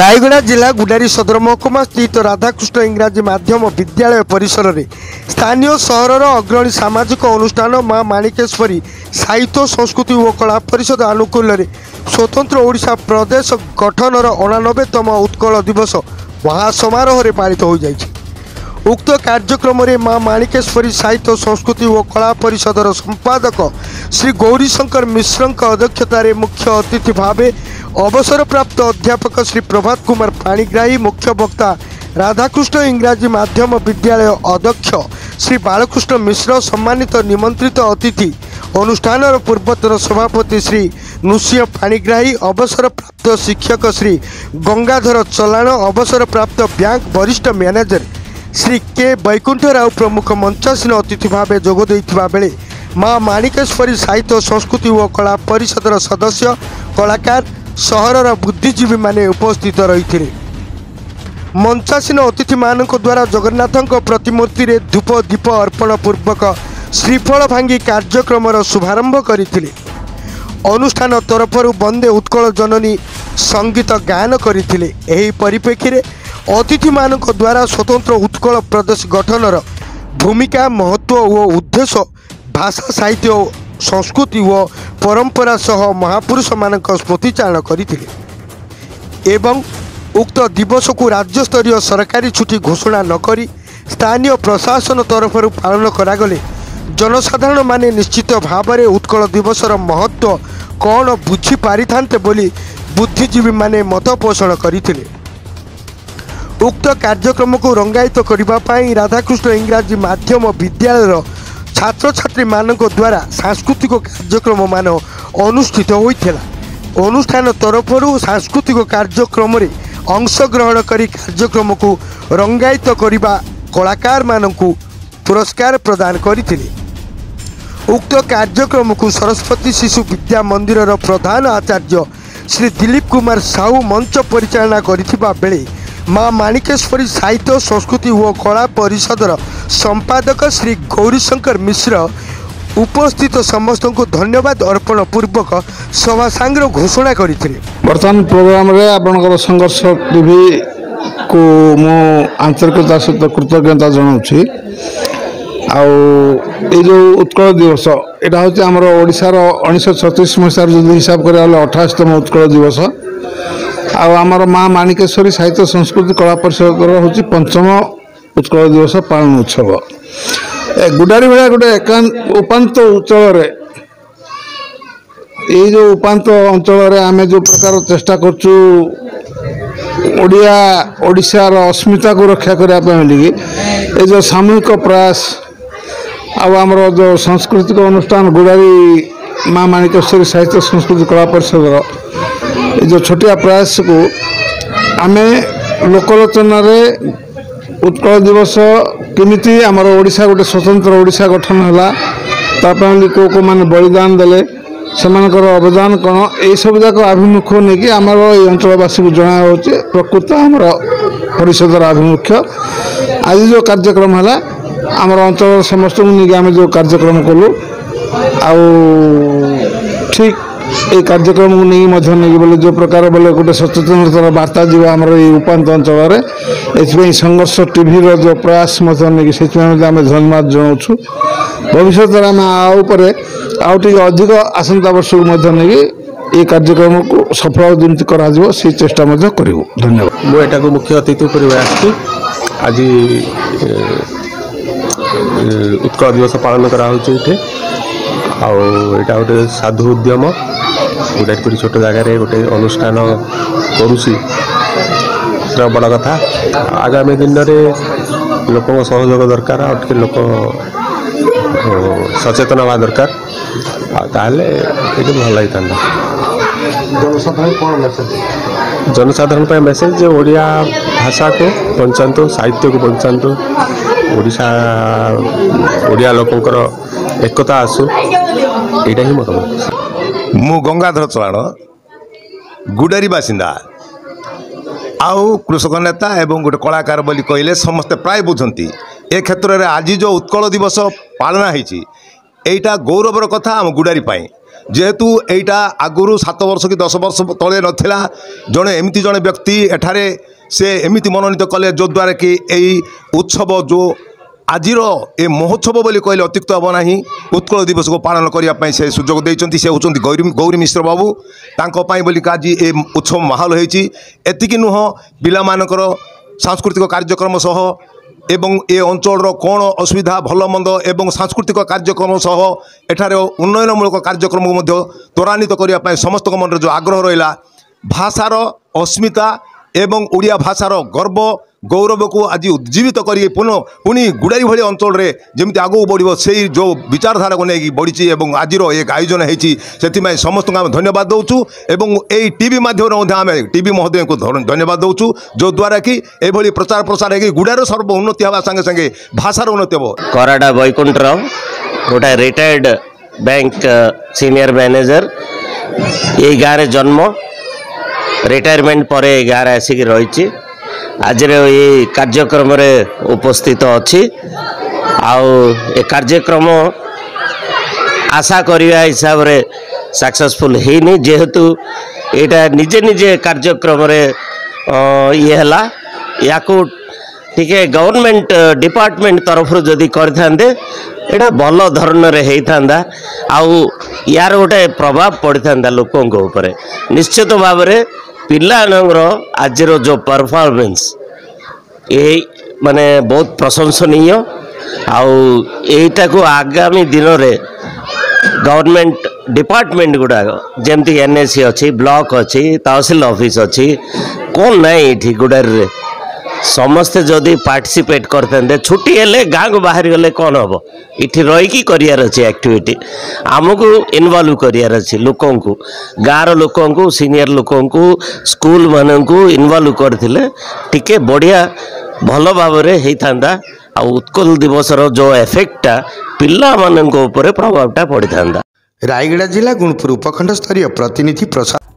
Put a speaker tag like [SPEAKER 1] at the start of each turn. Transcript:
[SPEAKER 1] रायगढ़ जिला गुडारी सदर महकुमा स्थित राधाकृष्ण इंग्राजी माध्यम विद्यालय परिसर में स्थानीय सहरर अग्रणी सामाजिक अनुष्ठान माँ माणिकेश्वरी साहित्य संस्कृति और कला परिषद आनुकूल्य स्वतंत्र ओडिशा प्रदेश गठनर 89तम उत्कल दिवस महा समारोह में पालित हो जाइए। उक्त कार्यक्रम में माँ माणिकेश्वरी साहित्य संस्कृति और कला परिषदर संपादक श्री गौरीशंकर मिश्र अध्यक्षतार मुख्य अतिथि भाव अवसरप्राप्त अध्यापक श्री प्रभात कुमार पाणिग्राही, मुख्य वक्ता राधाकृष्ण इंग्राजी माध्यम विद्यालय अध्यक्ष श्री बालकृष्ण मिश्र, सम्मानित निमंत्रित अतिथि अनुष्ठान पूर्वतन सभापति श्री नृसिंह पाणिग्राही, अवसरप्राप्त शिक्षक श्री गंगाधर चलाण, अवसरप्राप्त बैंक वरिष्ठ मैनेजर श्री के वैकुंठ राव प्रमुख मंचासीन अतिथि भाव जोगदेइथिबा बेले माँ माणिकेश्वरी साहित्य संस्कृति और कला परिषदर सदस्य कलाकार सहरर बुद्धिजीवी माने उपस्थित रही। मंचासीन अतिथि मानक द्वारा जगन्नाथ प्रतिमूर्ति रे धूप दीप अर्पण पूर्वक श्रीफल भांगी कार्यक्रम शुभारंभ करथिले। अनुष्ठान तरफरु वंदे उत्कल जननी संगीत गायन करथिले। एही परिप्रेक्षी रे अतिथि मानक द्वारा स्वतंत्र उत्कल प्रदेश गठनर भूमिका, महत्व और उद्देश्य, भाषा, साहित्य, संस्कृति और परंपरा सह महापुरुष मानक स्मृतिचारण करथिले एवं उक्त दिवस को राज्य स्तरीय सरकारी छुट्टी घोषणा न करी स्थानीय प्रशासन तरफरु पालन करागले जनसाधारण माने निश्चित भाव में उत्कल दिवसर महत्व कौन बुझी पारिथान्ते बोली बुद्धिजीवी माने मत पोषण करथिले। उक्त कार्यक्रम को रंगायित करने राधाकृष्ण इंग्राजी माध्यम विद्यालय छात्र छात्री मानक द्वारा सांस्कृतिक कार्यक्रम मान अनुष्ठित होता। अनुष्ठान तरफरु सांस्कृतिक कार्यक्रम रे अंशग्रहण करी कार्यक्रम को रंगायित करने कलाकार मानकु पुरस्कार प्रदान करथिले। उक्त कार्यक्रम को सरस्वती शिशु विद्या मंदिर प्रधान आचार्य श्री दिलीप कुमार साहू मंच परिचालना करथिबा बेले माँ माणिकेश्वरी साहित्य संस्कृति और कला परिषदर संपादक श्री गौरीशंकर मिश्र उपस्थित समस्त को धन्यवाद अर्पण पूर्वक सभा सांग्र घोषणा करते।
[SPEAKER 2] बर्तमान प्रोग्राम रे आपनकर संघर्ष टीवी को मो आंतरिकता सहित कृतज्ञता जनाऊँगी। आउ जो उत्कल दिवस यहाँ हूँ आम ओडार 1936 मसीह जो हिसाब कर 28तम उत्कल दिवस आमर माँ माणिकेश्वरी साहित्य संस्कृति कला परिषद हूँ 5म उत्कल दिवस पालन उत्सव। गुडारी भाया गोटे उपात अंचल ये जो उपात अंचल आम जो प्रकार चेष्टा करचु ओडिशार अस्मिता को रक्षा करने ये जो सामूहिक प्रयास आमर जो सांस्कृतिक अनुष्ठान गुडारी माँ माणिकेश्वरी साहित्य संस्कृति कला परिषद ये जो छोटिया प्रयास को आम लोकलोचन उत्कल दिवस केमिति आमर ओडिशा गोटे स्वतंत्र ओडिशा गठन है को मैंने बलिदान देले सेमानकर अवदान कौन यही सब जाक आभिमुख्य नहीं कि आमर ये अंचलवासी को जनाओ प्रकृत आमर परिषदर आभिमुख्य आज जो कार्यक्रम है आमर अंचल समस्त नहीं आम जो कार्यक्रम कलु ठीक ये कार्यक्रम को नहीं बोले जो प्रकार बोले गोटे सचेतनतार वार्ता जी आम उपात अंचल एथि संघर्ष टीवी जो प्रयास नहीं से आम धन्यवाद जनाऊँ। भविष्य आम आउटे अधिक आसंता वर्ष को नहीं ये कार्यक्रम को सफल जमी कर चेष्टा करूँ। धन्यवाद।
[SPEAKER 3] मुझे मुख्य अतिथि पर आज उत्कल दिवस पालन कराया गोटे साधु उद्यम गोटे छोट जगार गोटे अनुष्ठान करुसी बड़ कथा। आगामी दिन में लोक सहयोग दरकार और लोक सचेतन हवा दरकार ताहले भल होता। जनसाधारण पर मेसेज जे ओडिया भाषा को बचातु, साहित्य को बचातु, ओडिया लोकंकर एकता आसु यहाँ ही मोर
[SPEAKER 4] मु गंगाधर चलाण गुडारी बासिंदा आउ कृषक नेता एवं गोटे कलाकार बोली कहले समस्ते प्राय बुझंती। ए क्षेत्र में आज जो उत्कल दिवस पालना होईची एटा गौरवर कथा आम गुडारी पाई जेहेतु एटा आगुरु 7 वर्ष कि 10 वर्ष तले नथिला जड़े एमती जड़े व्यक्ति एठारे से एमती मनोनीत कले जो द्वारा कि यही उत्सव जो आजिर ए महोत्सव बोली कहले अत्युक्त हम ना उत्कल दिवस को पालन करने से सुजोग देते से होती गौरी मिश्र बाबू तांको बोली आज ये उत्सव माहौल होती एतिकी नुह पिला मानकर सांस्कृतिक कार्यक्रम सह एवं ए अंचल कौन असुविधा भल मंद एवं सांस्कृतिक कार्यक्रम सह एठारे उन्नयनमूलक कार्यक्रम को त्वरान्वित करने समस्त मन जो आग्रह रहा भाषार अस्मिता एवं ओडिया भाषार गर्व गौरव को आज उज्जीवित करी पुणी गुड़ारी भाई अंचल में जमी आगू बढ़ो से जो विचारधारा को लेकिन बढ़ी और आज एक आयोजन होती समस्त आम धन्यवाद दौचु एवं यही टीवी माध्यम आम टीवी महोदय को धन्यवाद दौचु जो द्वारा कि यह प्रचार प्रसार हो गुड़ार सर्व उन्नति हवा संगे संगे भाषार उन्नति हम
[SPEAKER 5] कराड़ा वैकुंठ राव गोटे रिटायर्ड बैंक सीनियर मैनेजर ये गाँव जन्म रिटायरमेंट पर गाँव आसिक रही आज ये कार्यक्रम रे उपस्थित अच्छी ए कार्यक्रम आशा करने हिसाब रे सक्सेसफुल है जेहेतु यहाँ निजे निजे कार्यक्रम रे ये है या टिके गवर्नमेंट डिपार्टमेंट तरफ जदि करते यहाँ भल धरण होता आउ यार गोटे प्रभाव पड़ता लोकों ऊपर निश्चित भाव में पिलानर आज जो परफॉर्मेंस ये माने बहुत प्रशंसनीय आईटा को आगामी दिन में गवर्नमेंट डिपार्टमेंट गुड़ाक जमती एनएसी अच्छी ब्लॉक अच्छी तहसील ऑफिस अच्छी कौन ना ये गुड़ारी समस्ते जदि पार्टिसिपेट करते छुट्टी हेले गाँव को बाहर गले कौन हम इठी रहीकि करार अच्छे एक्टिविटी आमको इनवल्व करार अच्छे लोकों को गाँव लोकों को सीनियर लोकों को स्कूल मान को इनवल्व करथिले टिके बढ़िया भल भाव में होता आ उत्कल दिवसर जो एफेक्टा पिला मानन को ऊपर प्रभावटा पड़ी था।
[SPEAKER 1] रायगड़ा जिला गुणपुर उपखंड स्तरीय प्रतिनिधि प्रसाद।